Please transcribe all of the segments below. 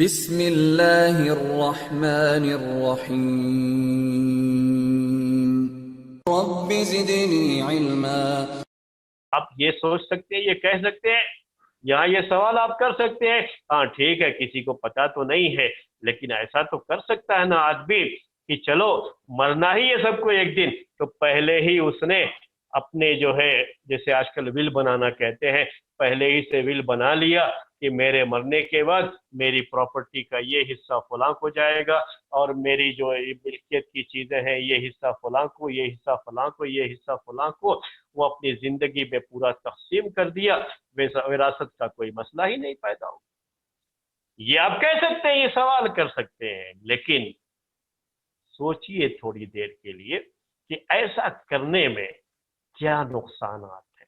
بسم اللہ الرحمن الرحیم رب زدنی علما۔ آپ یہ سوچ سکتے ہیں، یہ کہہ سکتے ہیں، یہاں یہ سوال آپ کر سکتے ہیں، ہاں ٹھیک ہے کسی کو پتا تو نہیں ہے، لیکن ایسا تو کر سکتا ہے نا آدمی کہ چلو مرنا ہی ہے سب کو ایک دن، تو پہلے ہی اس نے اپنے جو ہے جیسے آج کل ول بنانا کہتے ہیں، پہلے ہی سے ول بنا لیا کہ میرے مرنے کے بعد میری پراپرٹی کا یہ حصہ فلاں کو جائے گا، اور میری جو ملکیت کی چیزیں ہیں یہ حصہ فلاں کو، یہ حصہ فلاں کو، یہ حصہ فلاں کو، وہ اپنی زندگی میں پورا تقسیم کر دیا، وراثت کا کوئی مسئلہ ہی نہیں پیدا ہو۔ یہ آپ کہہ سکتے ہیں، یہ سوال کر سکتے ہیں، لیکن سوچئے تھوڑی دیر کے لیے کہ ایسا کرنے میں کیا نقصانات ہیں،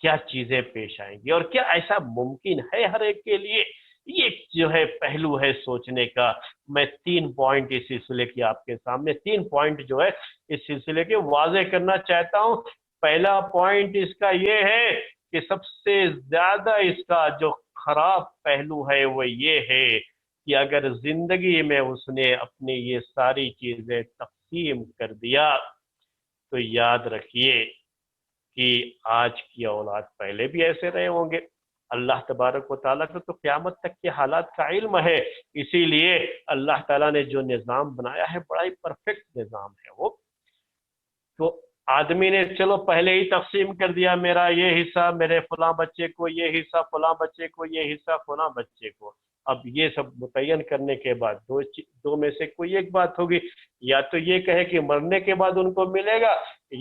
کیا چیزیں پیش آئیں گی، اور کیا ایسا ممکن ہے ہر ایک کے لیے؟ یہ جو ہے پہلو ہے سوچنے کا۔ میں 3 پوائنٹ اس سلسلے کی آپ کے سامنے 3 پوائنٹ جو ہے اس سلسلے کے واضح کرنا چاہتا ہوں۔ پہلا پوائنٹ اس کا یہ ہے کہ سب سے زیادہ اس کا جو خراب پہلو ہے وہ یہ ہے کہ اگر زندگی میں اس نے اپنی یہ ساری چیزیں تقسیم کر دیا تو یاد رکھیے کہ آج کی اولاد پہلے بھی ایسے رہے ہوں گے۔ اللہ تبارک و تعالیٰ کو تو قیامت تک کے حالات کا علم ہے، اسی لیے اللہ تعالیٰ نے جو نظام بنایا ہے بڑا ہی پرفیکٹ نظام ہے وہ۔ تو آدمی نے چلو پہلے ہی تقسیم کر دیا، میرا یہ حصہ میرے فلاں بچے کو، یہ حصہ فلاں بچے کو، یہ حصہ فلاں بچے کو۔ اب یہ سب متعین کرنے کے بعد دو میں سے کوئی ایک بات ہوگی، یا تو یہ کہے کہ مرنے کے بعد ان کو ملے گا،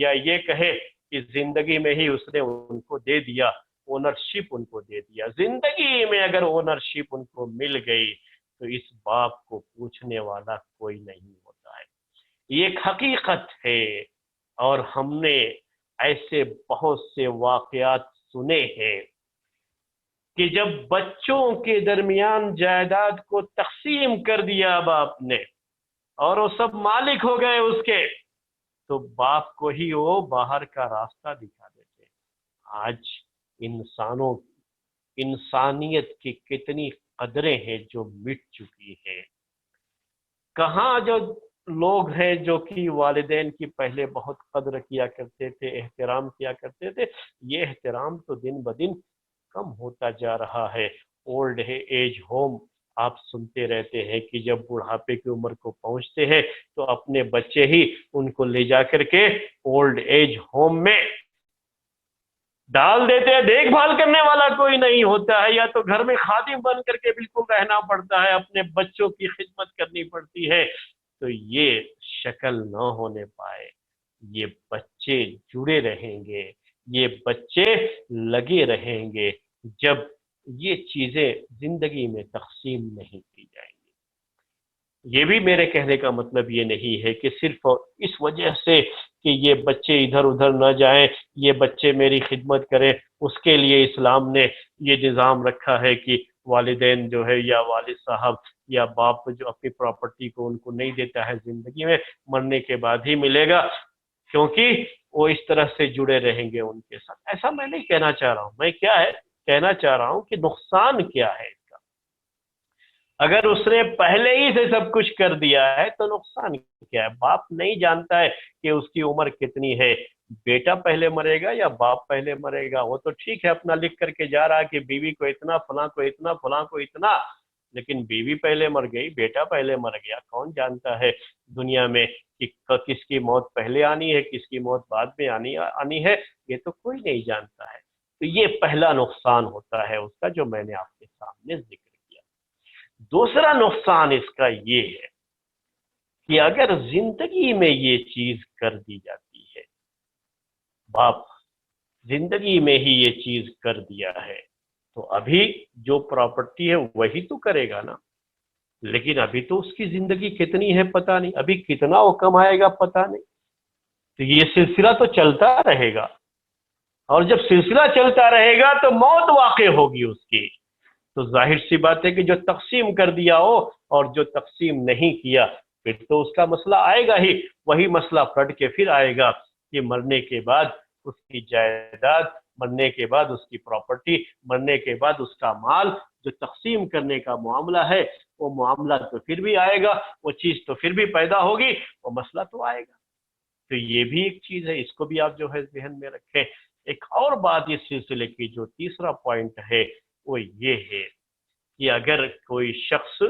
یا یہ کہے کہ زندگی میں ہی اس نے ان کو دے دیا، اونرشپ ان کو دے دیا۔ زندگی میں اگر اونرشپ ان کو مل گئی تو اس باپ کو پوچھنے والا کوئی نہیں ہوتا ہے، یہ ایک حقیقت ہے۔ اور ہم نے ایسے بہت سے واقعات سنے ہیں کہ جب بچوں کے درمیان جائیداد کو تقسیم کر دیا باپ نے اور وہ سب مالک ہو گئے اس کے، تو باپ کو ہی وہ باہر کا راستہ دکھا دیتے۔ آج انسانیت کی کتنی قدریں ہیں جو مٹ چکی ہیں۔ کہاں جو لوگ ہیں جو کہ والدین کی پہلے بہت قدر کیا کرتے تھے، احترام کیا کرتے تھے، یہ احترام تو دن بدن کم ہوتا جا رہا ہے۔ اولڈ ایج ہوم آپ سنتے رہتے ہیں کہ جب بڑھاپے کی عمر کو پہنچتے ہیں تو اپنے بچے ہی ان کو لے جا کر کے اولڈ ایج ہوم میں ڈال دیتے ہیں، دیکھ بھال کرنے والا کوئی نہیں ہوتا ہے، یا تو گھر میں خادم بن کر کے بالکل رہنا پڑتا ہے، اپنے بچوں کی خدمت کرنی پڑتی ہے۔ تو یہ شکل نہ ہونے پائے، یہ بچے جڑے رہیں گے، یہ بچے لگے رہیں گے جب یہ چیزیں زندگی میں تقسیم نہیں کی جائیں گی۔ یہ بھی میرے کہنے کا مطلب یہ نہیں ہے کہ صرف اس وجہ سے کہ یہ بچے ادھر ادھر نہ جائیں، یہ بچے میری خدمت کریں، اس کے لیے اسلام نے یہ نظام رکھا ہے کہ والدین جو ہے یا والد صاحب یا باپ جو اپنی پراپرٹی کو ان کو نہیں دیتا ہے زندگی میں، مرنے کے بعد ہی ملے گا، کیونکہ وہ اس طرح سے جڑے رہیں گے ان کے ساتھ۔ ایسا میں نہیں کہنا چاہ رہا ہوں، میں کیا ہے کہنا چاہ رہا ہوں کہ نقصان کیا ہے اس کا۔ اگر اس نے پہلے ہی سے سب کچھ کر دیا ہے تو نقصان کیا ہے؟ باپ نہیں جانتا ہے کہ اس کی عمر کتنی ہے، بیٹا پہلے مرے گا یا باپ پہلے مرے گا، وہ تو ٹھیک ہے اپنا لکھ کر کے جا رہا ہے کہ بیوی کو اتنا، فلاں کو اتنا، فلاں کو اتنا، لیکن بیوی پہلے مر گئی، بیٹا پہلے مر گیا، کون جانتا ہے دنیا میں کہ کس کی موت پہلے آنی ہے، کس کی موت بعد میں آنی ہے، یہ تو کوئی نہیں جانتا ہے۔ تو یہ پہلا نقصان ہوتا ہے اس کا جو میں نے آپ کے سامنے ذکر کیا۔ دوسرا نقصان اس کا یہ ہے کہ اگر زندگی میں یہ چیز کر دی جاتی ہے، باپ زندگی میں ہی یہ چیز کر دیا ہے، تو ابھی جو پراپرٹی ہے وہی تو کرے گا نا، لیکن ابھی تو اس کی زندگی کتنی ہے پتہ نہیں، ابھی کتنا وہ کمائے گا پتہ نہیں، تو یہ سلسلہ تو چلتا رہے گا، اور جب سلسلہ چلتا رہے گا تو موت واقع ہوگی اس کی۔ تو ظاہر سی بات ہے کہ جو تقسیم کر دیا ہو اور جو تقسیم نہیں کیا، پھر تو اس کا مسئلہ آئے گا ہی، وہی مسئلہ پلٹ کے پھر آئے گا کہ مرنے کے بعد اس کی جائیداد، مرنے کے بعد اس کی پراپرٹی، مرنے کے بعد اس کا مال جو تقسیم کرنے کا معاملہ ہے وہ معاملہ تو پھر بھی آئے گا، وہ چیز تو پھر بھی پیدا ہوگی، وہ مسئلہ تو آئے گا۔ تو یہ بھی ایک چیز ہے، اس کو بھی آپ جو ہے ذہن میں رکھیں۔ ایک اور بات اس سلسلے کی جو تیسرا پوائنٹ ہے وہ یہ ہے کہ اگر کوئی شخص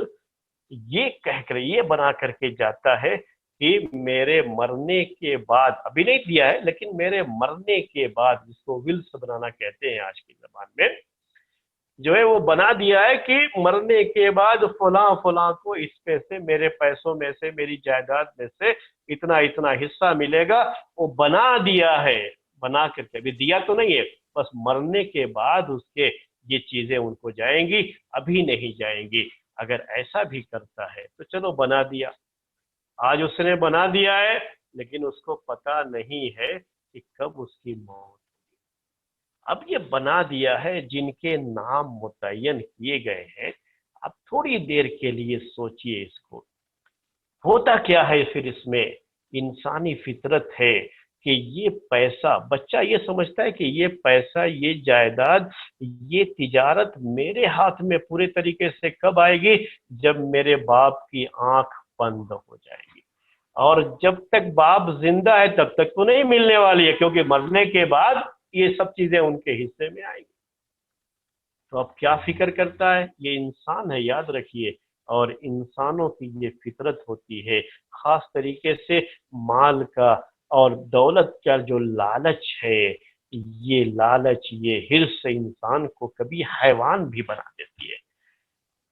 یہ کہہ کر یہ بنا کر کے جاتا ہے کہ میرے مرنے کے بعد، ابھی نہیں دیا ہے لیکن میرے مرنے کے بعد، جس کو ولس بنانا کہتے ہیں آج کی زبان میں، جو ہے وہ بنا دیا ہے کہ مرنے کے بعد فلاں فلاں کو اس پہ سے، میرے پیسوں میں سے، میری جائیداد میں سے اتنا اتنا حصہ ملے گا، وہ بنا دیا ہے، بنا کر کے، ابھی دیا تو نہیں ہے، بس مرنے کے بعد اس کے یہ چیزیں ان کو جائیں گی، ابھی نہیں جائیں گی۔ اگر ایسا بھی کرتا ہے تو چلو بنا دیا، آج اس نے بنا دیا ہے لیکن اس کو پتا نہیں ہے کہ کب اس کی موت۔ اب یہ بنا دیا ہے، جن کے نام متعین کیے گئے ہیں، اب تھوڑی دیر کے لیے سوچئے اس کو، ہوتا کیا ہے پھر اس میں؟ انسانی فطرت ہے کہ یہ پیسہ، بچہ یہ سمجھتا ہے کہ یہ پیسہ، یہ جائیداد، یہ تجارت میرے ہاتھ میں پورے طریقے سے کب آئے گی؟ جب میرے باپ کی آنکھ بند ہو جائے گی، اور جب تک باپ زندہ ہے تب تک تو نہیں ملنے والی ہے، کیونکہ مرنے کے بعد یہ سب چیزیں ان کے حصے میں آئیں گی۔ تو اب کیا فکر کرتا ہے؟ یہ انسان ہے، یاد رکھیے، اور انسانوں کی یہ فطرت ہوتی ہے، خاص طریقے سے مال کا اور دولت کا جو لالچ ہے، یہ لالچ، یہ حرص انسان کو کبھی حیوان بھی بنا دیتی ہے۔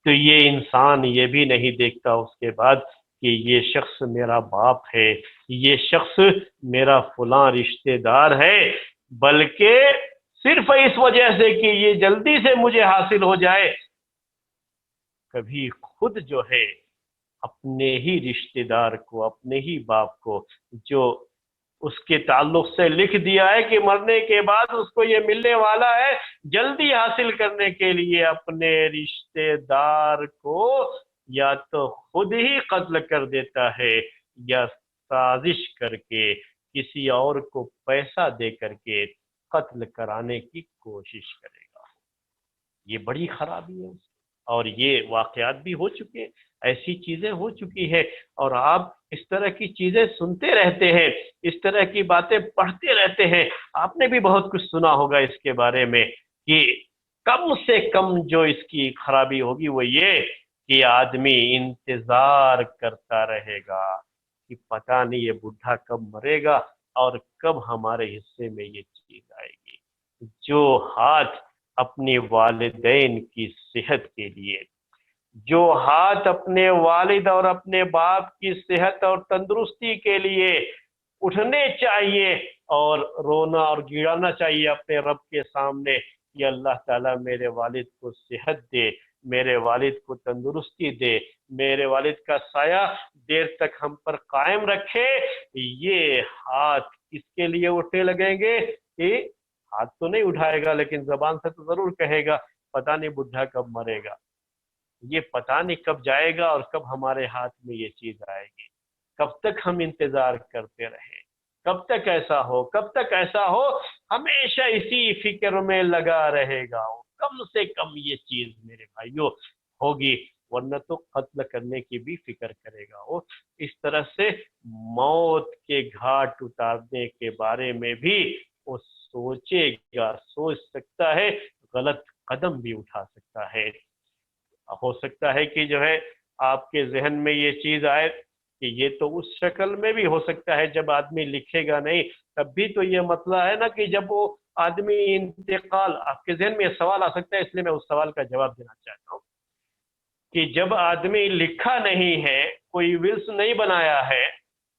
تو یہ انسان یہ بھی نہیں دیکھتا اس کے بعد کہ یہ شخص میرا باپ ہے، یہ شخص میرا فلاں رشتہ دار ہے، بلکہ صرف اس وجہ سے کہ یہ جلدی سے مجھے حاصل ہو جائے، کبھی خود جو ہے اپنے ہی رشتہ دار کو، اپنے ہی باپ کو، جو اس کے تعلق سے لکھ دیا ہے کہ مرنے کے بعد اس کو یہ ملنے والا ہے، جلدی حاصل کرنے کے لیے اپنے رشتہ دار کو یا تو خود ہی قتل کر دیتا ہے، یا سازش کر کے کسی اور کو پیسہ دے کر کے قتل کرانے کی کوشش کرے گا۔ یہ بڑی خرابی ہے، اور یہ واقعات بھی ہو چکے ہیں، ایسی چیزیں ہو چکی ہیں، اور آپ اس طرح کی چیزیں سنتے رہتے ہیں، اس طرح کی باتیں پڑھتے رہتے ہیں۔ آپ نے بھی بہت کچھ سنا ہوگا اس کے بارے میں کہ کم سے کم جو اس کی خرابی ہوگی وہ یہ کہ آدمی انتظار کرتا رہے گا کہ پتہ نہیں یہ بڈھا کب مرے گا اور کب ہمارے حصے میں یہ چیز آئے گی۔ جو ہاتھ اپنے والدین کی صحت کے لیے، جو ہاتھ اپنے والد اور اپنے باپ کی صحت اور تندرستی کے لیے اٹھنے چاہیے اور رونا اور گڑانا چاہیے اپنے رب کے سامنے کہ اللہ تعالیٰ میرے والد کو صحت دے، میرے والد کو تندرستی دے، میرے والد کا سایہ دیر تک ہم پر قائم رکھے، یہ ہاتھ اس کے لیے اٹھنے لگیں گے کہ ہاتھ تو نہیں اٹھائے گا لیکن زبان سے تو ضرور کہے گا پتہ نہیں بڈھا کب مرے گا، یہ پتہ نہیں کب جائے گا اور کب ہمارے ہاتھ میں یہ چیز آئے گی، کب تک ہم انتظار کرتے رہیں، کب تک ایسا ہو، کب تک ایسا ہو، ہمیشہ اسی فکر میں لگا رہے گا، کم سے کم یہ چیز میرے بھائیوں ہوگی، ورنہ تو قتل کرنے کی بھی فکر کرے گا۔ وہ اس طرح سے موت کے گھاٹ اتارنے کے بارے میں بھی وہ سوچے گا، سوچ سکتا ہے، غلط قدم بھی اٹھا سکتا ہے۔ ہو سکتا ہے کہ جو ہے آپ کے ذہن میں یہ چیز آئے کہ یہ تو اس شکل میں بھی ہو سکتا ہے جب آدمی لکھے گا نہیں، تب بھی تو یہ مسئلہ ہے نا کہ جب وہ آدمی انتقال، آپ کے ذہن میں یہ سوال آ سکتا ہے، اس لیے میں اس سوال کا جواب دینا چاہتا ہوں کہ جب آدمی لکھا نہیں ہے، کوئی ولس نہیں بنایا ہے،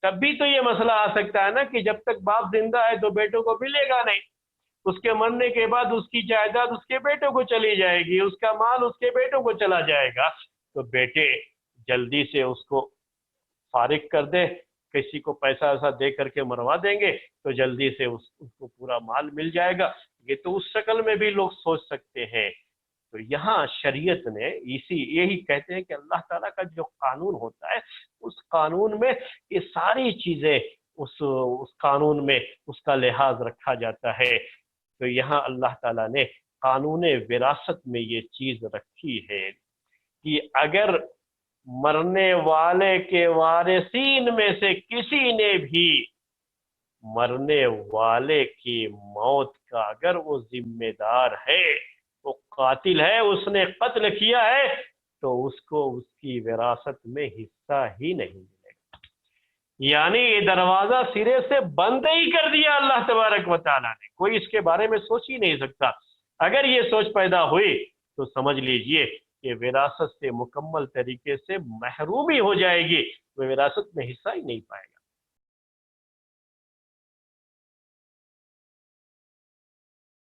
تب بھی تو یہ مسئلہ آ سکتا ہے نا کہ جب تک باپ زندہ ہے تو بیٹوں کو ملے گا نہیں، اس کے مرنے کے بعد اس کی جائیداد اس کے بیٹوں کو چلی جائے گی، اس کا مال اس کے بیٹوں کو چلا جائے گا، تو بیٹے جلدی سے اس کو فارغ کر دے، کسی کو پیسہ ایسا دے کر کے مروا دیں گے تو جلدی سے اس کو پورا مال مل جائے گا۔ یہ تو اس شکل میں بھی لوگ سوچ سکتے ہیں۔ تو یہاں شریعت نے یہی کہتے ہیں کہ اللہ تعالیٰ کا جو قانون ہوتا ہے اس قانون میں یہ ساری چیزیں اس قانون میں اس کا لحاظ رکھا جاتا ہے۔ تو یہاں اللہ تعالیٰ نے قانون وراثت میں یہ چیز رکھی ہے کہ اگر مرنے والے کے وارثین میں سے کسی نے بھی مرنے والے کی موت کا اگر وہ ذمہ دار ہے، وہ قاتل ہے، اس نے قتل کیا ہے، تو اس کو اس کی وراثت میں حصہ ہی نہیں ملے گا۔ یعنی یہ دروازہ سرے سے بند ہی کر دیا اللہ تبارک و تعالیٰ نے، کوئی اس کے بارے میں سوچ ہی نہیں سکتا۔ اگر یہ سوچ پیدا ہوئی تو سمجھ لیجئے کہ وراثت سے مکمل طریقے سے محرومی ہو جائے گی، وہ وراثت میں حصہ ہی نہیں پائے گا۔